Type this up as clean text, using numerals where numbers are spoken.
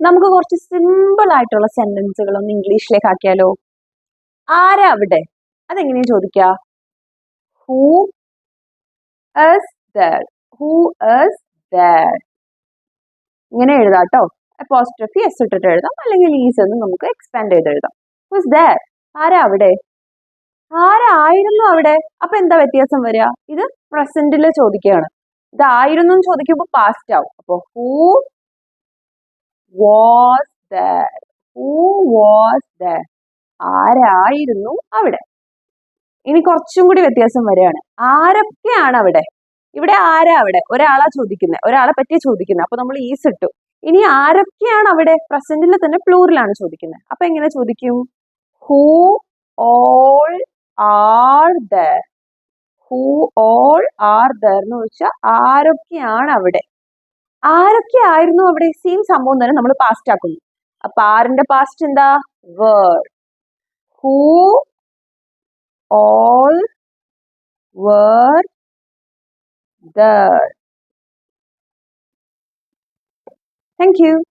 നമുക്ക് കുറച്ച് സിമ്പിൾ ആയിട്ടുള്ള സെന്റൻസുകൾ ഒന്ന് ഇംഗ്ലീഷിലേക്ക് ആക്കിയാലോ? ആരാ അവിടെ? അതെങ്ങനെയാ ചോദിക്കുക? Who is there? Who is there? ഇങ്ങനെ എഴുതാം കേട്ടോ. അപ്പോസ്ട്രോഫി എസ് ഇട്ടിട്ട് എഴുതാം, അല്ലെങ്കിൽ ഈസ് എന്ന് നമുക്ക് എക്സ്പാൻഡ് ചെയ്ത് എഴുതാം. Who is there? ആരാ അവിടെ? ആരായിരുന്നു അവിടെ? അപ്പൊ എന്താ വ്യത്യാസം വരിക? ഇത് പ്രസന്റിൽ ചോദിക്കുകയാണ്. ഇതായിരുന്നു എന്ന് ചോദിക്കുമ്പോൾ പാസ്റ്റ് ആവും. അപ്പൊ who was there? Who was there? ആരായിരുന്നു അവിടെ? ഇനി കുറച്ചും കൂടി വ്യത്യാസം വരികയാണ്. ആരൊക്കെയാണ് അവിടെ? ഇവിടെ ആരാ അവിടെ? ഒരാളാ ചോദിക്കുന്നത്, ഒരാളെ പറ്റി ചോദിക്കുന്നത്. അപ്പൊ നമ്മൾ ഈസ് ഇട്ടു. ഇനി ആരൊക്കെയാണ് അവിടെ? പ്രസന്റിൽ തന്നെ പ്ലൂറലാണ് ചോദിക്കുന്നത്. അപ്പൊ എങ്ങനെ ചോദിക്കും? Who all are there? Who all are there എന്ന് വെച്ചാൽ ആരൊക്കെയാണ് അവിടെ? ആരൊക്കെ ആയിരുന്നു അവിടെ? സെയിം സംഭവം തന്നെ നമ്മൾ പാസ്റ്റ് ആക്കുന്നു. അപ്പൊ ആറിന്റെ പാസ്റ്റ് എന്താ? were. Who all were there. Thank you.